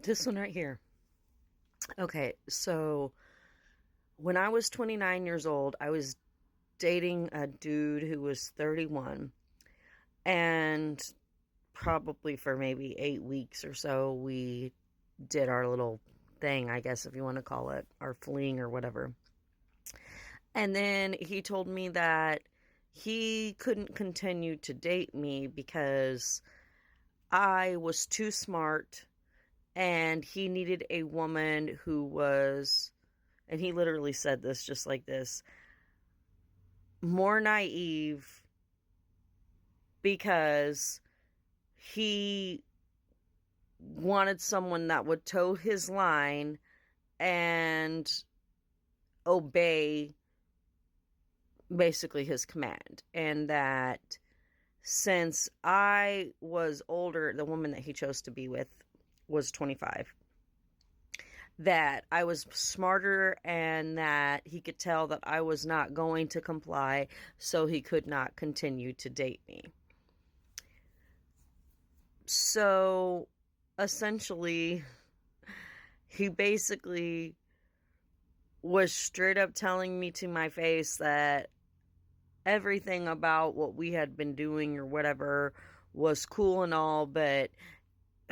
This one right here. Okay, so when I was 29 years old, I was dating a dude who was 31. And probably for maybe 8 weeks or so, we did our little thing, I guess, if you want to call it, our fling or whatever. And then he told me that he couldn't continue to date me because I was too smart and he needed a woman who was, and he literally said this just like this, more naive because he wanted someone that would toe his line and obey basically his command. And that since I was older, the woman that he chose to be with was 25, that I was smarter and that he could tell that I was not going to comply, so he could not continue to date me. So essentially, he basically was straight up telling me to my face that everything about what we had been doing or whatever was cool and all, but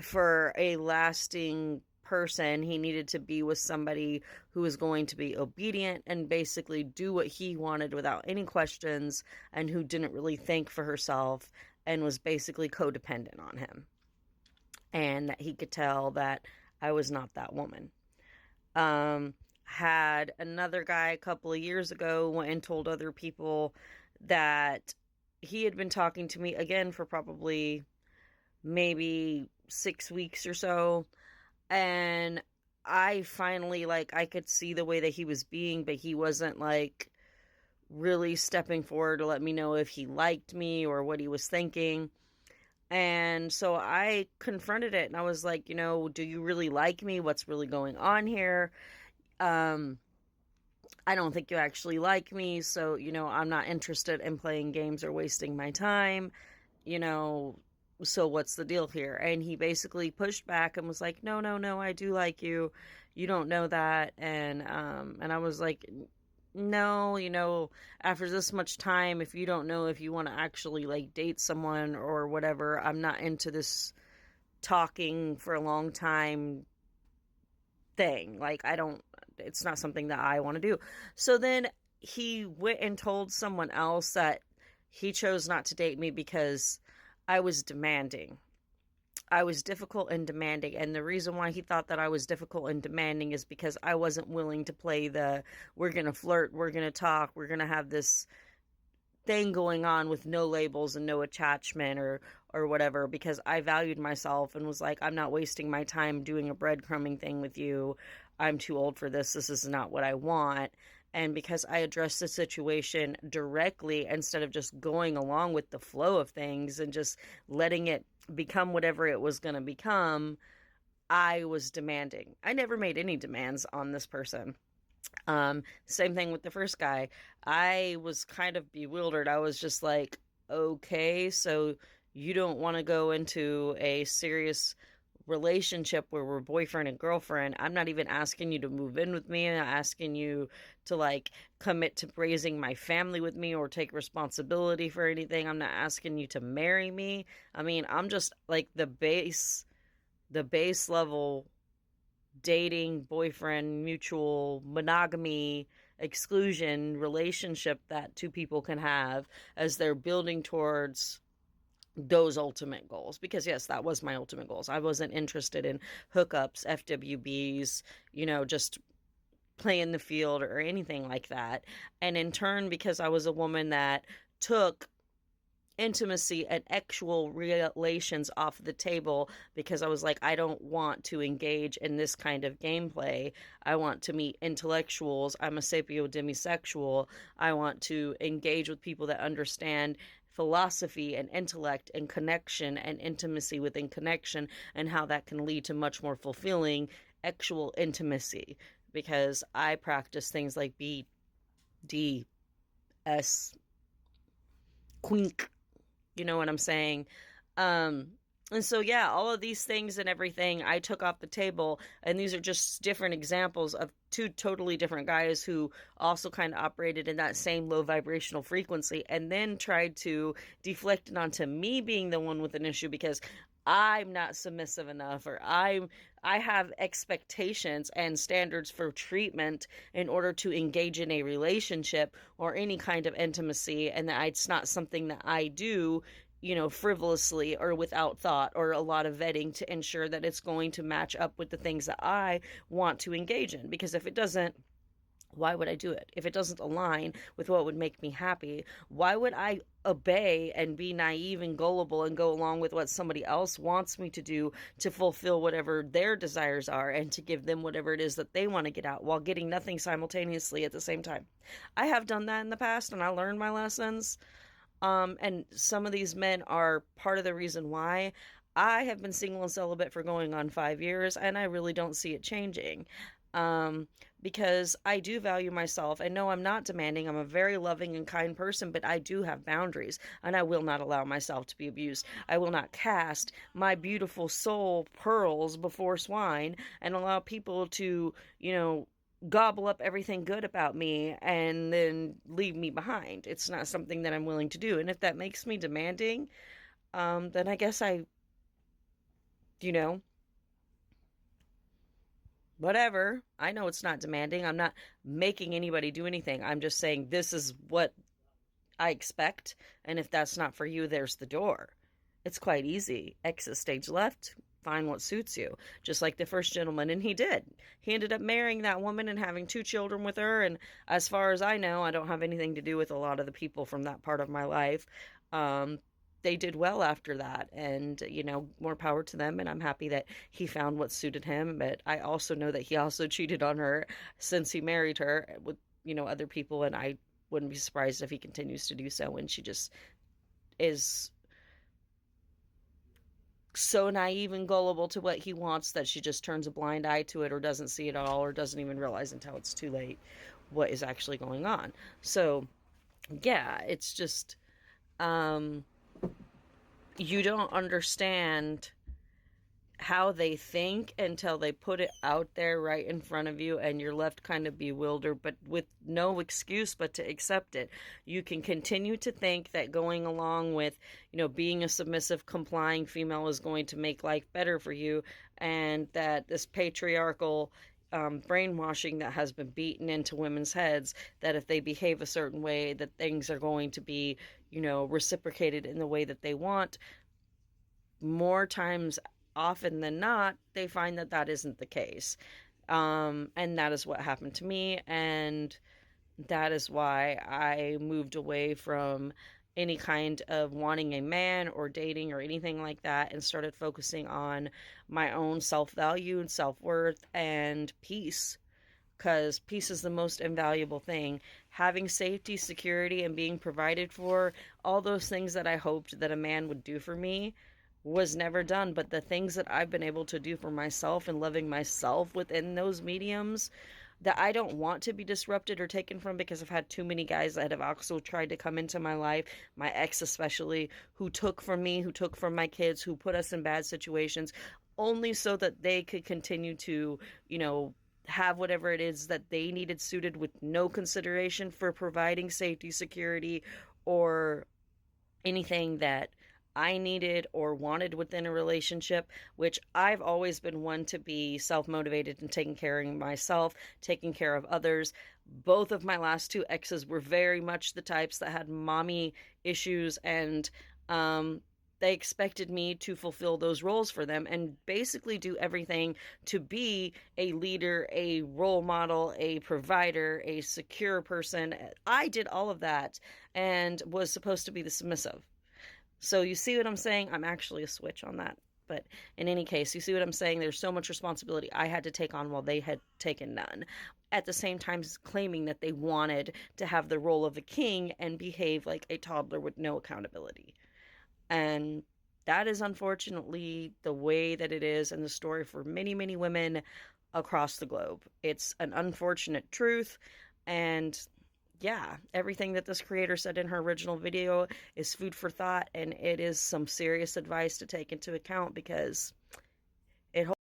for a lasting person, he needed to be with somebody who was going to be obedient and basically do what he wanted without any questions, and who didn't really think for herself and was basically codependent on him. And that he could tell that I was not that woman. Had another guy a couple of years ago went and told other people that he had been talking to me again for probably maybe 6 weeks or so. And I finally, like, I could see the way that he was being, but he wasn't, like, really stepping forward to let me know if he liked me or what he was thinking. And so I confronted it and I was like, do you really like me? What's really going on here? Um, I don't think you actually like me, so, I'm not interested in playing games or wasting my time, you know, so what's the deal here? And he basically pushed back and was like, no, no, no, I do like you. You don't know that. And I was like, no, after this much time, if you don't know if you want to actually like date someone or whatever, I'm not into this talking for a long time thing. Like, it's not something that I want to do. So then he went and told someone else that he chose not to date me because I was demanding. I was difficult and demanding. And the reason why he thought that I was difficult and demanding is because I wasn't willing to play the we're going to flirt, we're going to talk, we're going to have this thing going on with no labels and no attachment or whatever, because I valued myself and was like, I'm not wasting my time doing a breadcrumbing thing with you. I'm too old for this. This is not what I want. And because I addressed the situation directly instead of just going along with the flow of things and just letting it become whatever it was going to become, I was demanding. I never made any demands on this person. Same thing with the first guy. I was kind of bewildered. I was just like, okay, so you don't want to go into a serious relationship where we're boyfriend and girlfriend. I'm not even asking you to move in with me. I'm not asking you to like commit to raising my family with me or take responsibility for anything. I'm not asking you to marry me. I mean, I'm just like the base level dating, boyfriend, mutual monogamy, exclusion relationship that two people can have as they're building towards those ultimate goals. Because yes, that was my ultimate goals. I wasn't interested in hookups, FWBs, just playing the field or anything like that. And in turn, because I was a woman that took intimacy and actual relations off the table, because I was like, I don't want to engage in this kind of gameplay. I want to meet intellectuals. I'm a sapio demisexual. I want to engage with people that understand philosophy and intellect and connection and intimacy within connection, and how that can lead to much more fulfilling actual intimacy, because I practice things like BDS, quink, you know what I'm saying? Um, And so, yeah, all of these things and everything I took off the table. And these are just different examples of two totally different guys who also kind of operated in that same low vibrational frequency and then tried to deflect it onto me being the one with an issue because I'm not submissive enough, or I have expectations and standards for treatment in order to engage in a relationship or any kind of intimacy, and that it's not something that I do, frivolously or without thought or a lot of vetting to ensure that it's going to match up with the things that I want to engage in. Because if it doesn't, why would I do it? If it doesn't align with what would make me happy, why would I obey and be naive and gullible and go along with what somebody else wants me to do to fulfill whatever their desires are and to give them whatever it is that they want to get out while getting nothing simultaneously at the same time? I have done that in the past and I learned my lessons. And some of these men are part of the reason why I have been single and celibate for going on 5 years, and I really don't see it changing. Um, because I do value myself. And no, I'm not demanding. I'm a very loving and kind person, but I do have boundaries, and I will not allow myself to be abused. I will not cast my beautiful soul pearls before swine and allow people to, gobble up everything good about me and then leave me behind. It's not something that I'm willing to do. And if that makes me demanding, then I guess you know, whatever. I know it's not demanding. I'm not making anybody do anything. I'm just saying this is what I expect. And if that's not for you, there's the door. It's quite easy. Exit stage left, find what suits you. Just like the first gentleman, and he did. He ended up marrying that woman and having 2 children with her. And as far as I know, I don't have anything to do with a lot of the people from that part of my life. Um, they did well after that, and more power to them. And I'm happy that he found what suited him. But I also know that he also cheated on her since he married her with other people, and I wouldn't be surprised if he continues to do so. And she just is so naive and gullible to what he wants that she just turns a blind eye to it or doesn't see it at all or doesn't even realize until it's too late what is actually going on. So, yeah, it's just you don't understand how they think until they put it out there right in front of you, and you're left kind of bewildered, but with no excuse but to accept it. You can continue to think that going along with being a submissive, complying female is going to make life better for you, and that this patriarchal brainwashing that has been beaten into women's heads, that if they behave a certain way that things are going to be reciprocated in the way that they want. More times often than not, they find that that isn't the case. And that is what happened to me. And that is why I moved away from any kind of wanting a man or dating or anything like that and started focusing on my own self-value and self-worth and peace. Because peace is the most invaluable thing. Having safety, security, and being provided for, all those things that I hoped that a man would do for me, was never done. But the things that I've been able to do for myself and loving myself within those mediums that I don't want to be disrupted or taken from, because I've had too many guys that have also tried to come into my life, my ex especially, who took from me, who took from my kids, who put us in bad situations only so that they could continue to, have whatever it is that they needed suited, with no consideration for providing safety, security, or anything that I needed or wanted within a relationship, which I've always been one to be self-motivated and taking care of myself, taking care of others. Both of my last 2 exes were very much the types that had mommy issues, and they expected me to fulfill those roles for them and basically do everything to be a leader, a role model, a provider, a secure person. I did all of that and was supposed to be the submissive. So you see what I'm saying? I'm actually a switch on that. But in any case, you see what I'm saying? There's so much responsibility I had to take on while they had taken none. At the same time, claiming that they wanted to have the role of a king and behave like a toddler with no accountability. And that is unfortunately the way that it is in the story for many, many women across the globe. It's an unfortunate truth. And yeah, everything that this creator said in her original video is food for thought, and it is some serious advice to take into account because